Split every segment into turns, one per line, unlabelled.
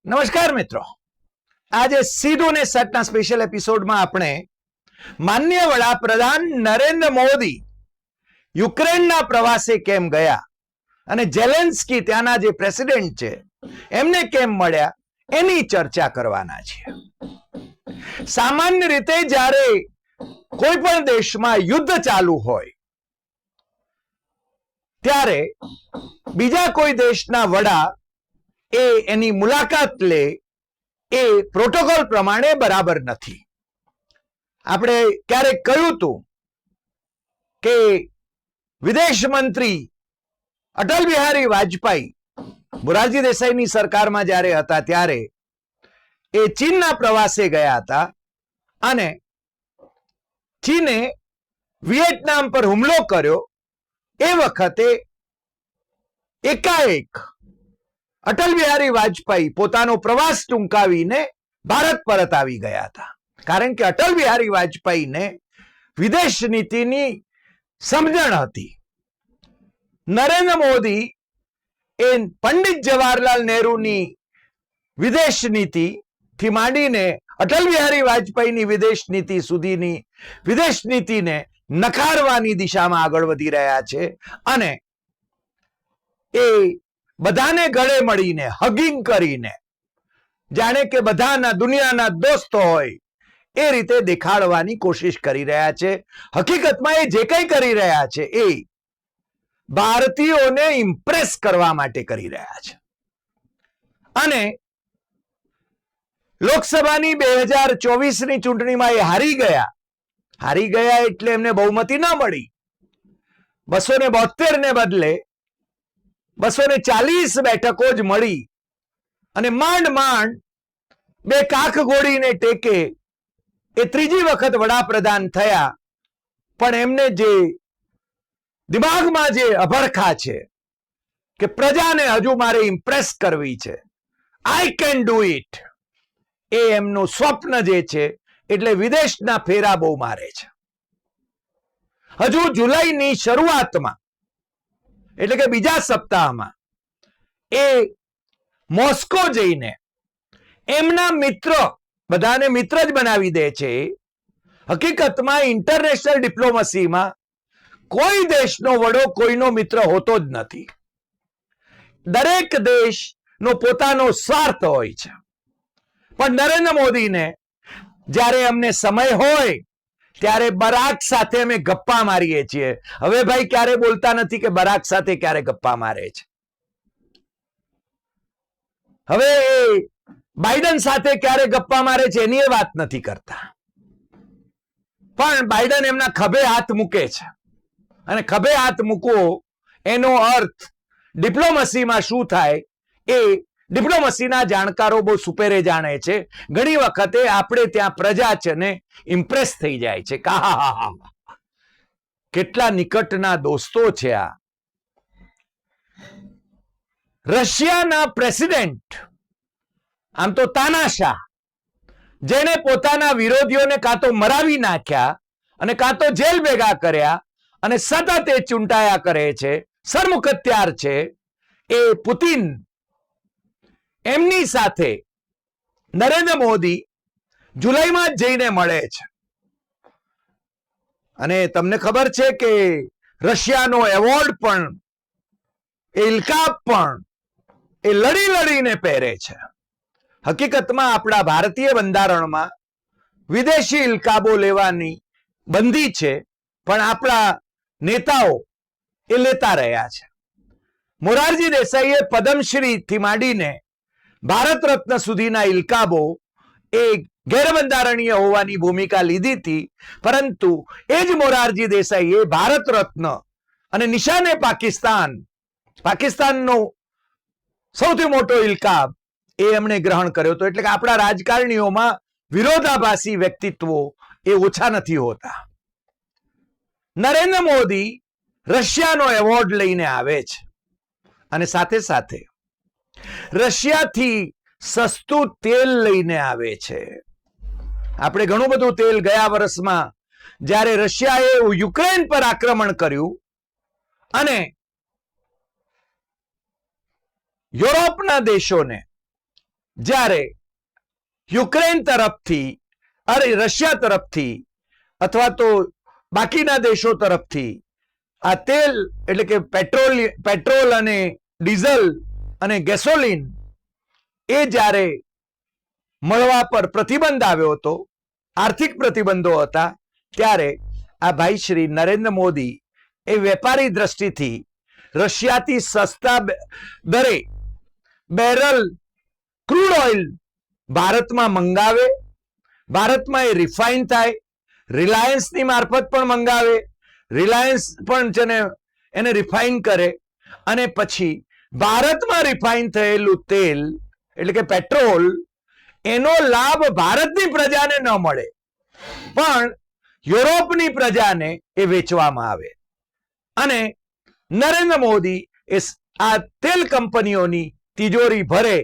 નમસ્કાર મિત્રો, આજે સીધું ને સટના સ્પેશિયલ એપિસોડમાં આપણે માનનીય વડાપ્રધાન નરેન્દ્ર મોદી યુક્રેનના પ્રવાસે કેમ ગયા અને ઝેલેન્સ્કી ત્યાંના જે પ્રેસિડેન્ટ છે એમને કેમ મળ્યા એની ચર્ચા કરવાના છીએ. સામાન્ય રીતે જ્યારે કોઈ પણ દેશમાં યુદ્ધ ચાલુ હોય ત્યારે બીજા કોઈ દેશના વડા એની મુલાકાત લે એ પ્રોટોકોલ પ્રમાણે બરાબર નથી. આપણે ક્યારેક કહ્યું હતું કે વિદેશ મંત્રી અટલ બિહારી વાજપેયી મોરારજી દેસાઈની સરકારમાં જ્યારે હતા ત્યારે એ ચીનના પ્રવાસે ગયા હતા અને ચીને વિયેટનામ પર હુમલો કર્યો. એ વખતે એકાએક અટલ બિહારી વાજપેયી પોતાનો પ્રવાસ ટૂંકાવીને ભારત પરત આવી ગયા હતા, કારણ કે અટલ બિહારી વાજપેયીને વિદેશ નીતિની સમજણ હતી. નરેન્દ્ર મોદી એ પંડિત જવાહરલાલ નહેરુની વિદેશ નીતિ થી માંડીને અટલ બિહારી વાજપેયીની વિદેશ નીતિ સુધીની વિદેશ નીતિને નકારવાની દિશામાં આગળ વધી રહ્યા છે અને એ બધાને ગળે મળીને હગિંગ કરીને જાણે કે બધાના દુનિયાના દોસ્તો હોય એ રીતે દેખાડવાની કોશિશ કરી રહ્યા છે. હકીકતમાં એ જે કંઈ કરી રહ્યા છે એ ભારતીયોને ઇમ્પ્રેસ કરવા માટે કરી રહ્યા છે. અને લોકસભાની 2024ની ચૂંટણીમાં એ હારી ગયા એટલે એમને બહુમતી ન મળી. 272 ને બદલે 240 બેઠકો જ મળી અને માંડ બે કાખ ગોળીને ટેકે એ ત્રીજી વખત વડાપ્રધાન થયા. પણ એમને જે દિમાગમાં જે અભરખા છે કે પ્રજાને હજુ મારે ઇમ્પ્રેસ કરવી છે, આઈ કેન ડુ ઇટ, એ એમનું સ્વપ્ન જે છે એટલે વિદેશના ફેરા બહુ મારે છે. હજુ જુલાઈની શરૂઆતમાં એટલે કે બીજા સપ્તાહમાં એ મોસ્કો જઈને એમના મિત્ર, બધાને મિત્ર જ બનાવી દે છે. હકીકતમાં ઇન્ટરનેશનલ ડિપ્લોમસીમાં કોઈ દેશનો વડો કોઈનો મિત્ર હોતો જ નથી. દરેક દેશનો પોતાનો સ્વાર્થ હોય છે. પણ નરેન્દ્ર મોદીને જ્યારે અમને સમય હોય ત્યારે બરાક સાથે અમે ગપ્પા મારીએ છીએ. હવે ભાઈ ક્યારે બોલતા નથી કે બરાક સાથે ક્યારે ગપ્પા મારે છે. હવે બાઇડન સાથે ક્યારે ગપ્પા મારે છે એની વાત નથી કરતા. પણ બાઇડન એમના ખભે હાથ મૂકે છે અને ખભે હાથ મૂકવો એનો અર્થ ડિપ્લોમસીમાં શું થાય એ ડિપ્લોમસીના જાણકારો બહુ સુપેરે જાણે છે. ઘણી વખતે આપણે ત્યાં પ્રજા છે ને ઇમ્પ્રેસ થઈ જાય છે કે કેટલા નિકટના દોસ્તો છે આ. રશિયાના પ્રેસિડેન્ટ આમ તો તાનાશાહ, જેને પોતાના વિરોધીઓને કાં તો મરાવી નાખ્યા અને કાં તો જેલ ભેગા કર્યા અને સતત એ ચૂંટાયા કરે છે, સરમુખત્યાર છે, એ પુતિન, એમની સાથે નરેન્દ્ર મોદી જુલાઈમાં જ જઈને મળે છે. અને તમને ખબર છે કે રશિયાનો એવોર્ડ પણ, ઇલકાબ પણ એ લડીને પહેરે છે. હકીકતમાં આપણા ભારતીય બંધારણમાં વિદેશી ઇલકાબો લેવાની બંધી છે, પણ આપણા નેતાઓ એ લેતા રહ્યા છે. મોરારજી દેસાઈએ પદ્મશ્રી થી માંડીને ભારત રત્ન સુધીના ઇલકાબો એ ગેરબંધારણીય હોવાની ભૂમિકા લીધી હતી, પરંતુ એ જ મોરારજી દેસાઈએ ભારત રત્ન અને નિશાને પાકિસ્તાનનો સૌથી મોટો ઇલકાબ એ એમણે ગ્રહણ કર્યો હતો. એટલે કે આપણા રાજકારણીઓમાં વિરોધાભાસી વ્યક્તિત્વો એ ઓછા નથી હોતા. નરેન્દ્ર મોદી રશિયાનો એવોર્ડ લઈને આવે છે અને સાથે સાથે રશિયાથી સસ્તું તેલ લઈને આવે છે. આપણે ઘણું બધું તેલ ગયા વર્ષમાં જ્યારે રશિયાએ યુક્રેન પર આક્રમણ કર્યું અને યુરોપના દેશોને જ્યારે યુક્રેન તરફથી રશિયા તરફથી અથવા તો બાકીના દેશો તરફથી આ તેલ એટલે કે પેટ્રોલ અને ડીઝલ અને ગેસોલિન એ જ્યારે મળવા પર પ્રતિબંધ આવ્યો હતો, આર્થિક પ્રતિબંધો હતા, ત્યારે આ ભાઈ શ્રી નરેન્દ્ર મોદી એ વેપારી દ્રષ્ટિથી રશિયાથી સસ્તા દરે બેરલ ક્રૂડ ઓઇલ ભારતમાં મંગાવે, ભારતમાં એ રિફાઇન થાય, રિલાયન્સની મારફત પણ મંગાવે, રિલાયન્સ પણ છે ને એને રિફાઇન કરે અને પછી ભારતમાં રિફાઇન થયેલું તેલ એટલે કે પેટ્રોલ એનો લાભ ભારતની પ્રજાને ન મળે પણ યુરોપની પ્રજાને એ વેચવામાં આવે અને નરેન્દ્ર મોદી એ આ તેલ કંપનીઓની તિજોરી ભરે,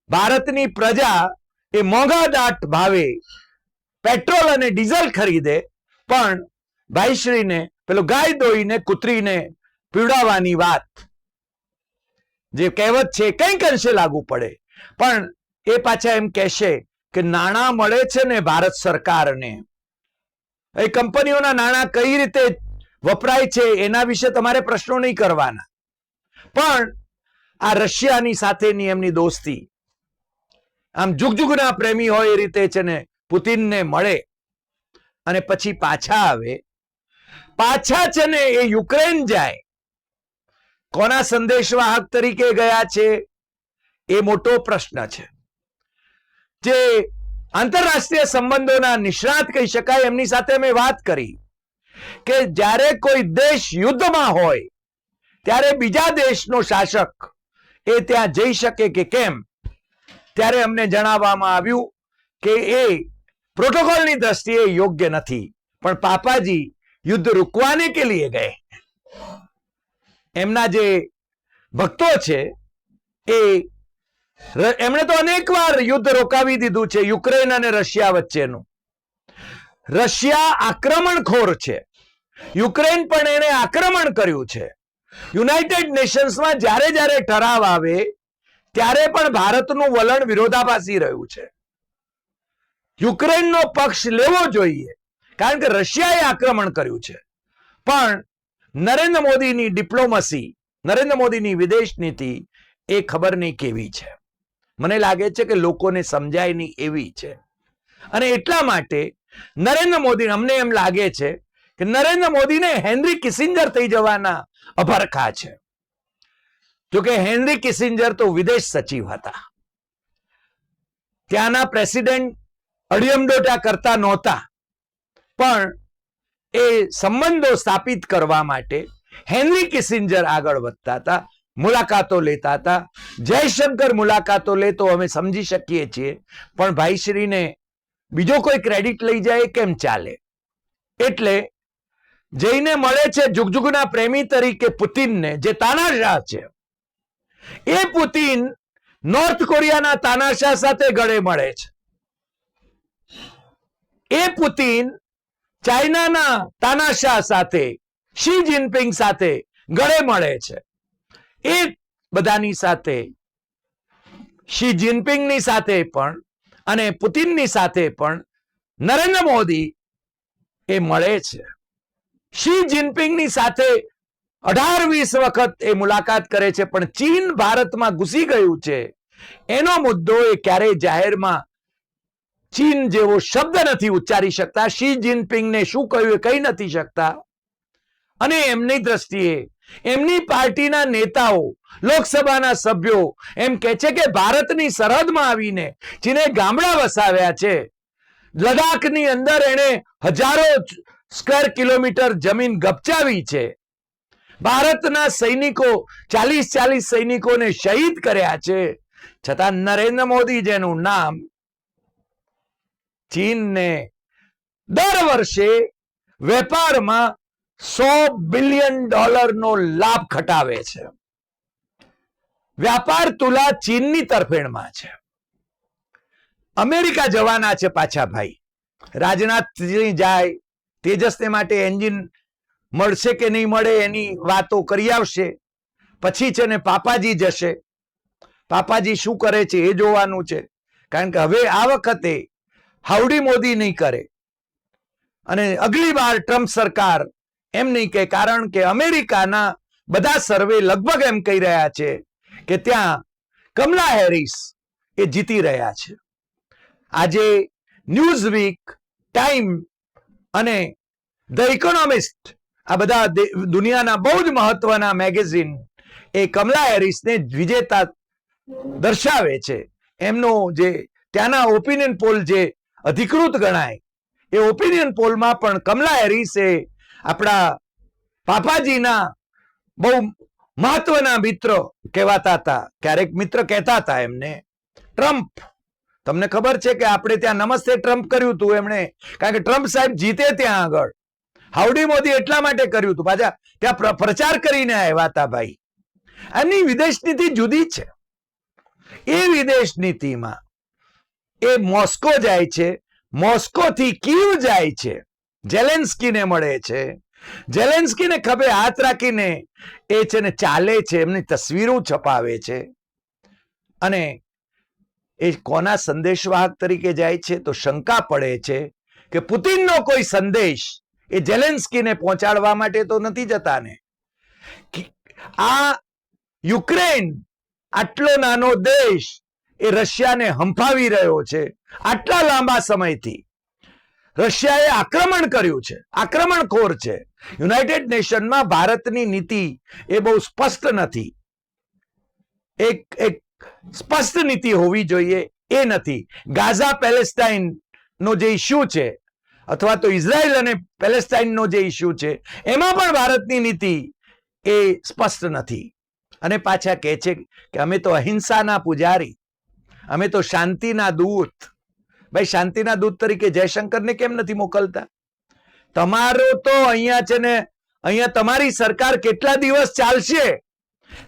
ભારતની પ્રજા એ મોંઘાદાટ ભાવે પેટ્રોલ અને ડીઝલ ખરીદે પણ ભાઈશ્રીને પેલો ગાય દોઈને કૂતરીને પીવડાવવાની વાત જે કહેવત છે કંઈક અંશે લાગુ પડે, પણ એ પાછા એમ કહેશે કે નાણાં મળે છે ને ભારત સરકારને, એ કંપનીઓના નાણાં કઈ રીતે વપરાય છે એના વિશે તમારે પ્રશ્નો નહીં કરવાના, પણ આ રશિયાની સાથેની એમની દોસ્તી આમ જુગજુગના પ્રેમી હોય એ રીતે છે ને પુતિનને મળે અને પછી પાછા આવે, પાછા છે ને એ યુક્રેન જાય, કોના સંદેશવાહક તરીકે ગયા છે એ મોટો પ્રશ્ન છે. જે આંતરરાષ્ટ્રીય સંબંધોના નિષ્ણાત કહી શકાય એમની સાથે મેં વાત કરી કે જ્યારે કોઈ દેશ યુદ્ધમાં હોય ત્યારે બીજા દેશનો શાસક એ ત્યાં જઈ શકે કે કેમ, ત્યારે અમને જણાવવામાં આવ્યું કે એ પ્રોટોકોલની દ્રષ્ટિએ યોગ્ય નથી, પણ પાપાજી યુદ્ધ रुकवाने के लिए गए. એમના જે ભક્તો છે એ એમણે તો અનેક વાર યુદ્ધ રોકાવી દીધું છે યુક્રેન અને રશિયા વચ્ચેનું. રશિયા આક્રમણખોર છે, યુક્રેન પણ એને આક્રમણ કર્યું છે. યુનાઇટેડ નેશન્સમાં જ્યારે જ્યારે ઠરાવ આવે ત્યારે પણ ભારતનું વલણ વિરોધાભાસી રહ્યું છે. યુક્રેનનો પક્ષ લેવો જોઈએ કારણ કે રશિયાએ આક્રમણ કર્યું છે, પણ નરેન્દ્ર મોદીની ડિપ્લોમસી, નરેન્દ્ર મોદીની વિદેશ નીતિ એ ખબર નહીં કેવી છે. મને લાગે છે કે લોકોને સમજાય નહીં એવી છે અને એટલા માટે નરેન્દ્ર મોદી, અમને એમ લાગે છે કે નરેન્દ્ર મોદીને હેનરી કિસિંજર થઈ જવાના અભરખા છે. જોકે હેનરી કિસિંજર તો વિદેશ સચિવ હતા, ત્યાંના પ્રેસિડેન્ટ અડિયમડોટા કરતા નહોતા, પણ એ સંબંધો સ્થાપિત કરવા માટે હેનરી કિસિંજર આગળ વધતા હતા, મુલાકાતો લેતા હતા. જયશંકર મુલાકાતો લે તો અમે સમજી શકીએ છીએ, પણ ભાઈશ્રીને બીજો કોઈ ક્રેડિટ લઈ જાય કેમ ચાલે? એટલે જઈને મળે છે જુગજુગના પ્રેમી તરીકે પુતિનને, જે તાનાશાહ છે. એ પુતિન નોર્થ કોરિયાના તાનાશાહ સાથે ગળે મળે છે. એ પુતિન ચાઇનાના તાનાશાહ સાથે, શી જિનપિંગ સાથે ગળે મળે છે. એ બધાની સાથે, શી જિનપિંગની સાથે પણ અને પુતિનની સાથે પણ નરેન્દ્ર મોદી એ મળે છે. શી જિનપિંગની સાથે 18-20 વખત એ મુલાકાત કરે છે, પણ ચીન ભારતમાં ઘૂસી ગયું છે એનો મુદ્દો એ ક્યારેય જાહેરમાં ચીન જેવો શબ્દ નથી ઉચ્ચારી શકતા. શી જિનપિંગને શું કહ્યું એ કહી નથી શકતા અને એમની દ્રષ્ટિએ એમની પાર્ટીના નેતાઓ, લોકસભાના સભ્યો એમ કહે છે કે ભારતની સરહદમાં આવીને ચીને ગામડા વસાવ્યા છે, લડાખની અંદર એને હજારો સ્ક્વેર કિલોમીટર જમીન ગપચાવી છે, ભારતના સૈનિકો 40 સૈનિકોને શહીદ કર્યા છે, છતાં નરેન્દ્ર મોદી જેનું નામ ચીનને દર વર્ષે વેપારમાં $100 બિલિયન લાભ ખટાવે છે. વ્યાપાર તુલા ચીનની તરફેણમાં છે. અમેરિકા જવાના છે પાછા ભાઈ. રાજનાથસિંહ જાય, તેજસને માટે એન્જિન મળશે કે નહીં મળે એની વાતો કરી આવશે, પછી છે ને પાપાજી જશે. પાપાજી શું કરે છે એ જોવાનું છે, કારણ કે હવે આ વખતે હાઉડી મોદી નહીં કરે અને અગલી બાર ટ્રમ્પ સરકાર એમ નહીં કે, કારણ કે અમેરિકાના બધા સર્વે લગભગ એમ કહી રહ્યા છે કે ત્યાં કમલા હેરિસ એ જીતી રહ્યા છે. આજે ન્યૂઝવીક, ટાઈમ અને ધ ઇકોનોમિસ્ટ આ બધા દુનિયાના બહુ જ મહત્વના મેગેઝિન એ કમલા હેરિસને વિજેતા દર્શાવે છે. એમનો જે ત્યાંના ઓપિનિયન પોલ જે અધિકૃત ગણાય એ ઓપિનિયન પોલમાં પણ કમલા હેરિસ એ આપણા પાપાજીના બહુ મહત્વના મિત્ર કહેવાતા હતા. ક્યારેક મિત્ર કહેતા હતા એમને. ટ્રમ્પ, તમને ખબર છે કે આપણે ત્યાં નમસ્તે ટ્રમ્પ કર્યું હતું એમણે, કારણ કે ટ્રમ્પ સાહેબ જીતે ત્યાં આગળ. હાઉડી મોદી એટલા માટે કર્યું હતું, પાછા ત્યાં પ્રચાર કરીને આવ્યા હતા ભાઈ. એમની વિદેશ નીતિ જુદી છે. એ વિદેશ નીતિમાં એ મોસ્કો જાય છે, મોસ્કોથી કીવ જાય છે, ઝેલેન્સ્કીને મળે છે, ઝેલેન્સ્કીને ખભે હાથ રાખીને એ છે ને ચાલે છે, એમની તસવીરો છપાવે છે. અને એ કોના સંદેશવાહક તરીકે જાય છે તો શંકા પડે છે કે પુતિનનો કોઈ સંદેશ એ ઝેલેન્સ્કીને પહોંચાડવા માટે તો નથી જતા ને. આ યુક્રેન આટલો નાનો દેશ એ રશિયાને હંફાવી રહ્યો છે. આટલા લાંબા સમયથી રશિયાએ આક્રમણ કર્યું છે, આક્રમણખોર છે. યુનાઇટેડ નેશનમાં ભારતની નીતિ એ બહુ સ્પષ્ટ નથી. એક સ્પષ્ટ નીતિ હોવી જોઈએ એ નથી. ગાઝા પેલેસ્ટાઇન નો જે ઇસ્યુ છે અથવા તો ઇઝરાયલ અને પેલેસ્ટાઇન નો જે ઇસ્યુ છે એમાં પણ ભારતની નીતિ એ સ્પષ્ટ નથી. અને પાછા કહે છે કે અમે તો અહિંસાના પૂજારી, અમે તો શાંતિના દૂત. ભાઈ, શાંતિના દૂત તરીકે જયશંકરને કેમ નથી મોકલતા? તમારો તો અહીંયા છે ને, અહીંયા તમારી સરકાર કેટલા દિવસ ચાલશે?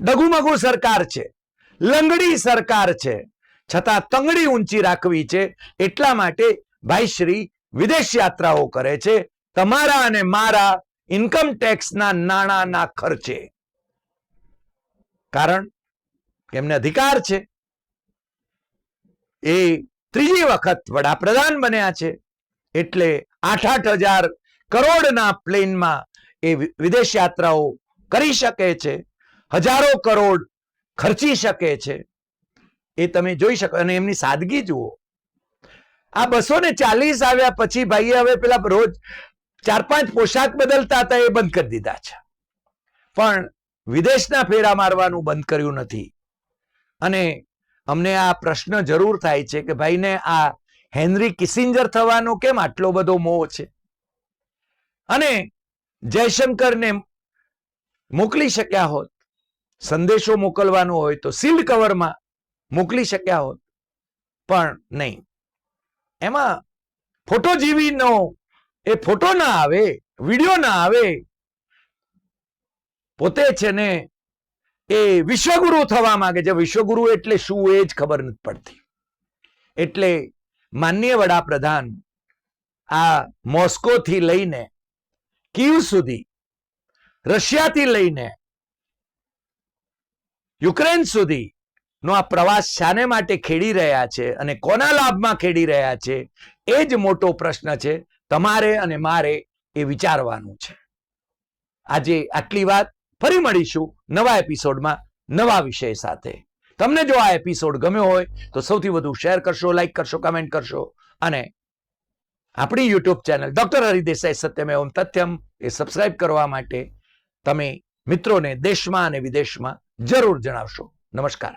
ડગુમગુ સરકાર છે, લંગડી સરકાર છે, છતાં તંગડી ઊંચી રાખવી છે. એટલા માટે ભાઈ શ્રી વિદેશ યાત્રાઓ કરે છે, તમારા અને મારા ઇન્કમ ટેક્સના નાણાંના ખર્ચે. કારણ કે એમને અધિકાર છે. એ ત્રીજી વખત વડાપ્રધાન બન્યા છે એટલે 8,000 કરોડના પ્લેનમાં એ વિદેશ યાત્રાઓ કરી શકે છે, હજારો કરોડ ખર્ચી શકે છે. એ તમે જોઈ શકો. અને એમની સાદગી જુઓ. આ 240 આવ્યા પછી ભાઈએ હવે પેલા રોજ 4-5 પોશાક બદલતા હતા એ બંધ કરી દીધા છે, પણ વિદેશના ફેરા મારવાનું બંધ કર્યું નથી. અને અમને આ પ્રશ્ન જરૂર થાય છે કે ભાઈને આ હેનરી કિસિંજર થવાનો કેમ આટલો બધો મોહ છે? અને જયશંકરને મોકલી શક્યા હોત, સંદેશો મોકલવાનો હોય તો સીલ્ડ કવરમાં મોકલી શક્યા હોત, પણ નહીં. એમાં ફોટોજીવીનો એ ફોટો ના આવે, વિડીયો ના આવે. પોતે છે ને એ વિશ્વગુરુ થવા માંગે છે. વિશ્વગુરુ એટલે શું એ જ ખબર નથી પડતી. એટલે માનનીય વડાપ્રધાન આ મોસ્કોથી લઈને કીવ સુધી, રશિયાથી લઈને યુક્રેન સુધી નો આ પ્રવાસ શાને માટે ખેડી રહ્યા છે અને કોના લાભમાં ખેડી રહ્યા છે એ જ મોટો પ્રશ્ન છે. તમારે અને મારે એ વિચારવાનું છે. આજે આટલી વાત. ફરી મળીશું નવા એપિસોડમાં નવા વિષય સાથે. તમને જો આ એપિસોડ ગમ્યો હોય તો સૌથી વધુ શેર કરશો, લાઈક કરશો, કમેન્ટ કરશો અને આપણી YouTube channel doctor Hari Desai Satyam Evam Tathyam એ સબસ્ક્રાઇબ કરવા માટે તમે મિત્રોને દેશમાં અને વિદેશમાં જરૂર જણાવશો. નમસ્કાર.